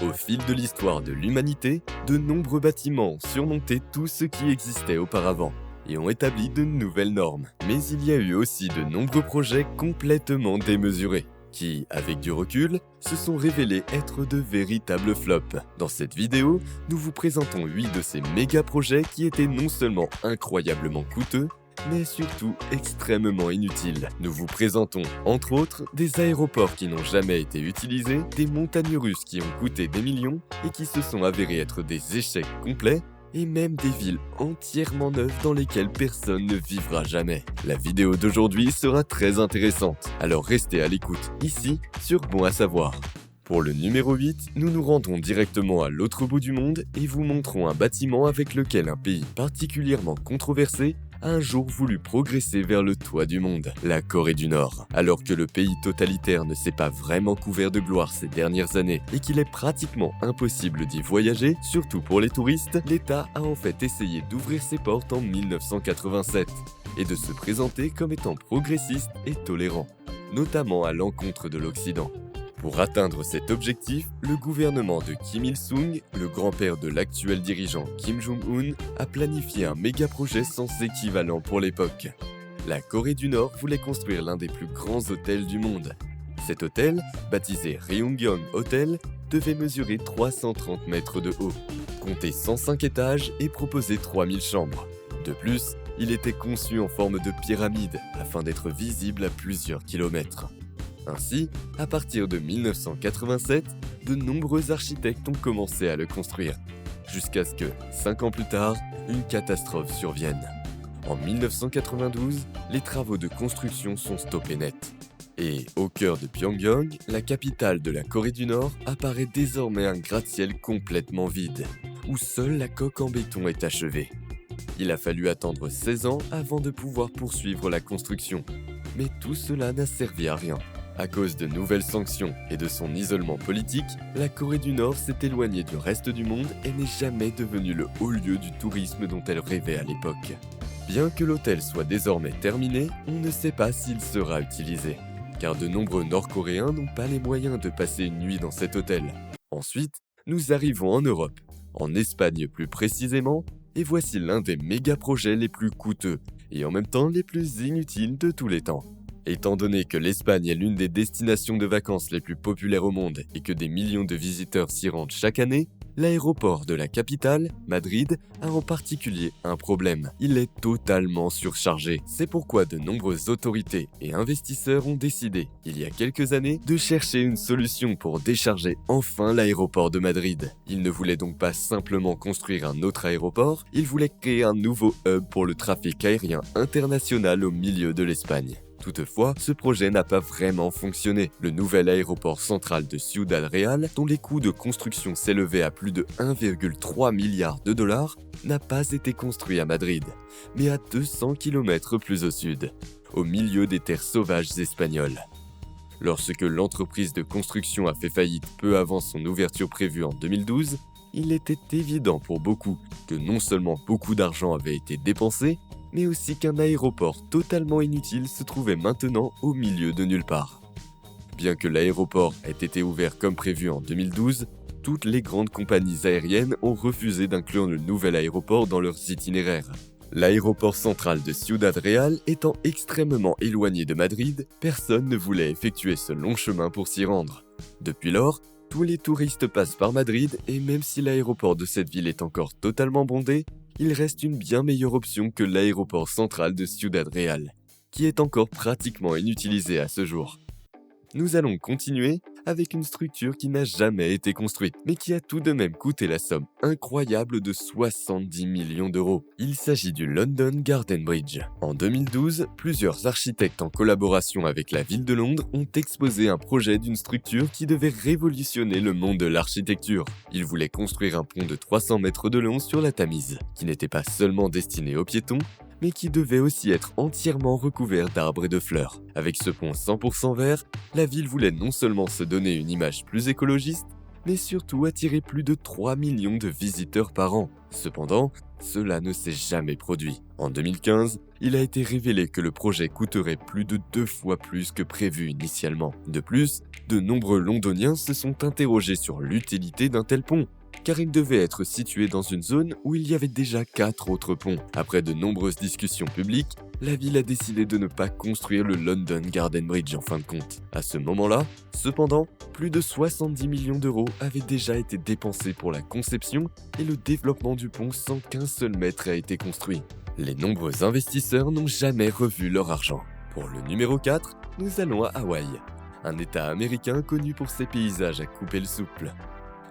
Au fil de l'histoire de l'humanité, de nombreux bâtiments ont surmonté tout ce qui existait auparavant et ont établi de nouvelles normes. Mais il y a eu aussi de nombreux projets complètement démesurés, qui, avec du recul, se sont révélés être de véritables flops. Dans cette vidéo, nous vous présentons 8 de ces méga projets qui étaient non seulement incroyablement coûteux, mais surtout extrêmement inutiles. Nous vous présentons, entre autres, des aéroports qui n'ont jamais été utilisés, des montagnes russes qui ont coûté des millions et qui se sont avérés être des échecs complets, et même des villes entièrement neuves dans lesquelles personne ne vivra jamais. La vidéo d'aujourd'hui sera très intéressante, alors restez à l'écoute, ici, sur Bon à savoir. Pour le numéro 8, nous nous rendrons directement à l'autre bout du monde et vous montrons un bâtiment avec lequel un pays particulièrement controversé a un jour voulu progresser vers le toit du monde, la Corée du Nord. Alors que le pays totalitaire ne s'est pas vraiment couvert de gloire ces dernières années et qu'il est pratiquement impossible d'y voyager, surtout pour les touristes, l'État a en fait essayé d'ouvrir ses portes en 1987 et de se présenter comme étant progressiste et tolérant, notamment à l'encontre de l'Occident. Pour atteindre cet objectif, le gouvernement de Kim Il-sung, le grand-père de l'actuel dirigeant Kim Jong-un, a planifié un méga-projet sans équivalent pour l'époque. La Corée du Nord voulait construire l'un des plus grands hôtels du monde. Cet hôtel, baptisé Ryungyong Hotel, devait mesurer 330 mètres de haut, compter 105 étages et proposer 3000 chambres. De plus, il était conçu en forme de pyramide afin d'être visible à plusieurs kilomètres. Ainsi, à partir de 1987, de nombreux architectes ont commencé à le construire, jusqu'à ce que, 5 ans plus tard, une catastrophe survienne. En 1992, les travaux de construction sont stoppés net. Et, au cœur de Pyongyang, la capitale de la Corée du Nord, apparaît désormais un gratte-ciel complètement vide, où seule la coque en béton est achevée. Il a fallu attendre 16 ans avant de pouvoir poursuivre la construction. Mais tout cela n'a servi à rien. À cause de nouvelles sanctions et de son isolement politique, la Corée du Nord s'est éloignée du reste du monde et n'est jamais devenue le haut lieu du tourisme dont elle rêvait à l'époque. Bien que l'hôtel soit désormais terminé, on ne sait pas s'il sera utilisé, car de nombreux Nord-Coréens n'ont pas les moyens de passer une nuit dans cet hôtel. Ensuite, nous arrivons en Europe, en Espagne plus précisément, et voici l'un des méga-projets les plus coûteux et en même temps les plus inutiles de tous les temps. Étant donné que l'Espagne est l'une des destinations de vacances les plus populaires au monde et que des millions de visiteurs s'y rendent chaque année, l'aéroport de la capitale, Madrid, a en particulier un problème. Il est totalement surchargé. C'est pourquoi de nombreuses autorités et investisseurs ont décidé, il y a quelques années, de chercher une solution pour décharger enfin l'aéroport de Madrid. Ils ne voulaient donc pas simplement construire un autre aéroport, ils voulaient créer un nouveau hub pour le trafic aérien international au milieu de l'Espagne. Toutefois, ce projet n'a pas vraiment fonctionné. Le nouvel aéroport central de Ciudad Real, dont les coûts de construction s'élevaient à plus de 1,3 milliard de dollars, n'a pas été construit à Madrid, mais à 200 km plus au sud, au milieu des terres sauvages espagnoles. Lorsque l'entreprise de construction a fait faillite peu avant son ouverture prévue en 2012, il était évident pour beaucoup que non seulement beaucoup d'argent avait été dépensé, mais aussi qu'un aéroport totalement inutile se trouvait maintenant au milieu de nulle part. Bien que l'aéroport ait été ouvert comme prévu en 2012, toutes les grandes compagnies aériennes ont refusé d'inclure le nouvel aéroport dans leurs itinéraires. L'aéroport central de Ciudad Real étant extrêmement éloigné de Madrid, personne ne voulait effectuer ce long chemin pour s'y rendre. Depuis lors, tous les touristes passent par Madrid et même si l'aéroport de cette ville est encore totalement bondé, il reste une bien meilleure option que l'aéroport central de Ciudad Real, qui est encore pratiquement inutilisé à ce jour. Nous allons continuer avec une structure qui n'a jamais été construite, mais qui a tout de même coûté la somme incroyable de 70 millions d'euros. Il s'agit du London Garden Bridge. En 2012, plusieurs architectes en collaboration avec la ville de Londres ont exposé un projet d'une structure qui devait révolutionner le monde de l'architecture. Ils voulaient construire un pont de 300 mètres de long sur la Tamise, qui n'était pas seulement destiné aux piétons, mais qui devait aussi être entièrement recouvert d'arbres et de fleurs. Avec ce pont 100% vert, la ville voulait non seulement se donner une image plus écologiste, mais surtout attirer plus de 3 millions de visiteurs par an. Cependant, cela ne s'est jamais produit. En 2015, il a été révélé que le projet coûterait plus de 2 fois plus que prévu initialement. De plus, de nombreux Londoniens se sont interrogés sur l'utilité d'un tel pont, car il devait être situé dans une zone où il y avait déjà 4 autres ponts. Après de nombreuses discussions publiques, la ville a décidé de ne pas construire le London Garden Bridge en fin de compte. À ce moment-là, cependant, plus de 70 millions d'euros avaient déjà été dépensés pour la conception et le développement du pont sans qu'un seul mètre ait été construit. Les nombreux investisseurs n'ont jamais revu leur argent. Pour le numéro 4, nous allons à Hawaï, un état américain connu pour ses paysages à couper le souffle.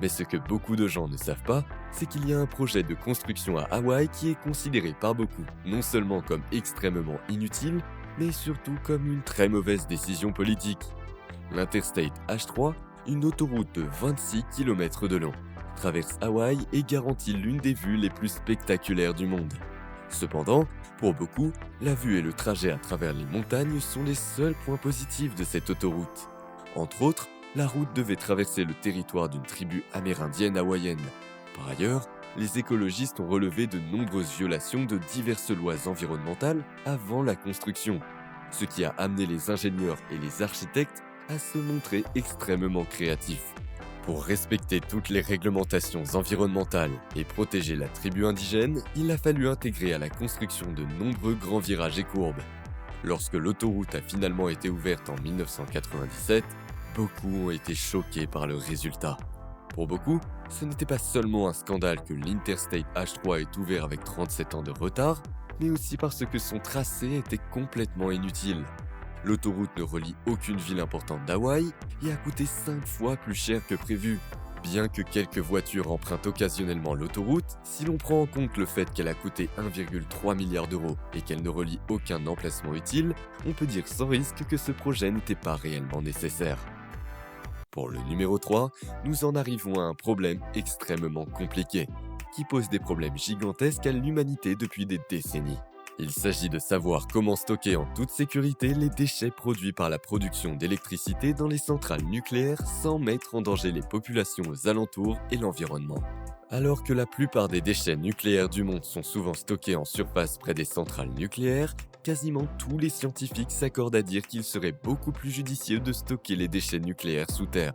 Mais ce que beaucoup de gens ne savent pas, c'est qu'il y a un projet de construction à Hawaï qui est considéré par beaucoup non seulement comme extrêmement inutile, mais surtout comme une très mauvaise décision politique. L'Interstate H3, une autoroute de 26 km de long, traverse Hawaï et garantit l'une des vues les plus spectaculaires du monde. Cependant, pour beaucoup, la vue et le trajet à travers les montagnes sont les seuls points positifs de cette autoroute. Entre autres, la route devait traverser le territoire d'une tribu amérindienne hawaïenne. Par ailleurs, les écologistes ont relevé de nombreuses violations de diverses lois environnementales avant la construction, ce qui a amené les ingénieurs et les architectes à se montrer extrêmement créatifs. Pour respecter toutes les réglementations environnementales et protéger la tribu indigène, il a fallu intégrer à la construction de nombreux grands virages et courbes. Lorsque l'autoroute a finalement été ouverte en 1997, beaucoup ont été choqués par le résultat. Pour beaucoup, ce n'était pas seulement un scandale que l'Interstate H3 est ouvert avec 37 ans de retard, mais aussi parce que son tracé était complètement inutile. L'autoroute ne relie aucune ville importante d'Hawaï et a coûté 5 fois plus cher que prévu. Bien que quelques voitures empruntent occasionnellement l'autoroute, si l'on prend en compte le fait qu'elle a coûté 1,3 milliard d'euros et qu'elle ne relie aucun emplacement utile, on peut dire sans risque que ce projet n'était pas réellement nécessaire. Pour le numéro 3, nous en arrivons à un problème extrêmement compliqué, qui pose des problèmes gigantesques à l'humanité depuis des décennies. Il s'agit de savoir comment stocker en toute sécurité les déchets produits par la production d'électricité dans les centrales nucléaires sans mettre en danger les populations aux alentours et l'environnement. Alors que la plupart des déchets nucléaires du monde sont souvent stockés en surface près des centrales nucléaires, quasiment tous les scientifiques s'accordent à dire qu'il serait beaucoup plus judicieux de stocker les déchets nucléaires sous terre.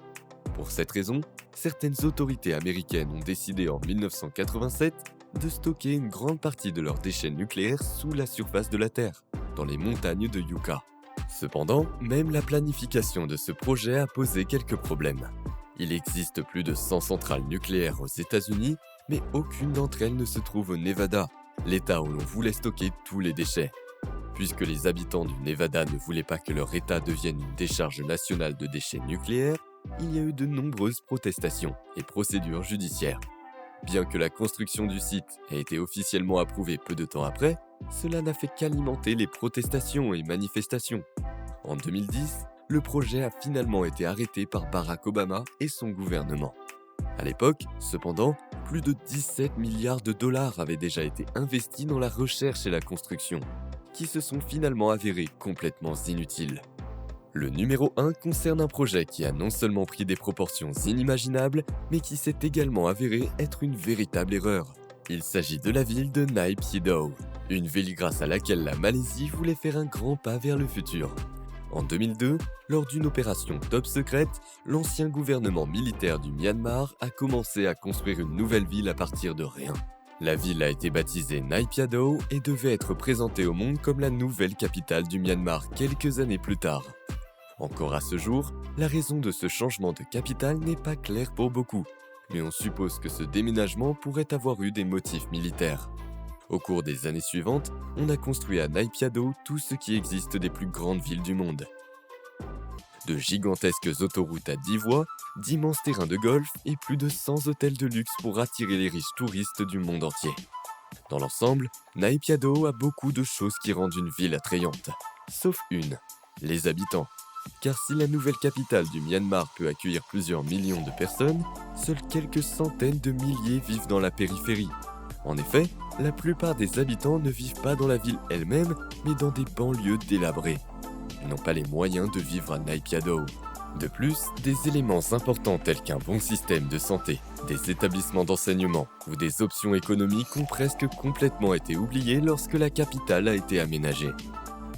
Pour cette raison, certaines autorités américaines ont décidé en 1987 de stocker une grande partie de leurs déchets nucléaires sous la surface de la Terre, dans les montagnes de Utah. Cependant, même la planification de ce projet a posé quelques problèmes. Il existe plus de 100 centrales nucléaires aux États-Unis, mais aucune d'entre elles ne se trouve au Nevada, l'État où l'on voulait stocker tous les déchets. Puisque les habitants du Nevada ne voulaient pas que leur État devienne une décharge nationale de déchets nucléaires, il y a eu de nombreuses protestations et procédures judiciaires. Bien que la construction du site ait été officiellement approuvée peu de temps après, cela n'a fait qu'alimenter les protestations et manifestations. En 2010, le projet a finalement été arrêté par Barack Obama et son gouvernement. À l'époque, cependant, plus de 17 milliards de dollars avaient déjà été investis dans la recherche et la construction, qui se sont finalement avérés complètement inutiles. Le numéro 1 concerne un projet qui a non seulement pris des proportions inimaginables, mais qui s'est également avéré être une véritable erreur. Il s'agit de la ville de Naypyidaw, une ville grâce à laquelle la Malaisie voulait faire un grand pas vers le futur. En 2002, lors d'une opération top secrète, l'ancien gouvernement militaire du Myanmar a commencé à construire une nouvelle ville à partir de rien. La ville a été baptisée Naypyidaw et devait être présentée au monde comme la nouvelle capitale du Myanmar quelques années plus tard. Encore à ce jour, la raison de ce changement de capitale n'est pas claire pour beaucoup, mais on suppose que ce déménagement pourrait avoir eu des motifs militaires. Au cours des années suivantes, on a construit à Naypyidaw tout ce qui existe des plus grandes villes du monde. De gigantesques autoroutes à 10 voies, d'immenses terrains de golf et plus de 100 hôtels de luxe pour attirer les riches touristes du monde entier. Dans l'ensemble, Naypyidaw a beaucoup de choses qui rendent une ville attrayante. Sauf une, les habitants. Car si la nouvelle capitale du Myanmar peut accueillir plusieurs millions de personnes, seules quelques centaines de milliers vivent dans la périphérie. En effet, la plupart des habitants ne vivent pas dans la ville elle-même, mais dans des banlieues délabrées. Ils n'ont pas les moyens de vivre à Naypyidaw. De plus, des éléments importants tels qu'un bon système de santé, des établissements d'enseignement ou des options économiques ont presque complètement été oubliés lorsque la capitale a été aménagée.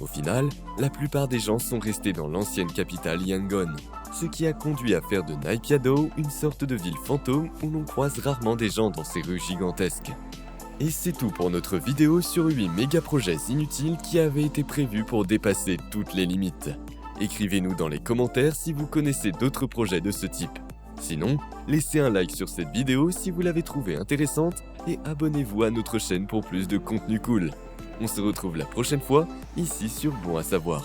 Au final, la plupart des gens sont restés dans l'ancienne capitale Yangon, ce qui a conduit à faire de Naypyidaw une sorte de ville fantôme où l'on croise rarement des gens dans ces rues gigantesques. Et c'est tout pour notre vidéo sur 8 méga-projets inutiles qui avaient été prévus pour dépasser toutes les limites. Écrivez-nous dans les commentaires si vous connaissez d'autres projets de ce type. Sinon, laissez un like sur cette vidéo si vous l'avez trouvée intéressante et abonnez-vous à notre chaîne pour plus de contenu cool. On se retrouve la prochaine fois, ici sur Bon à savoir.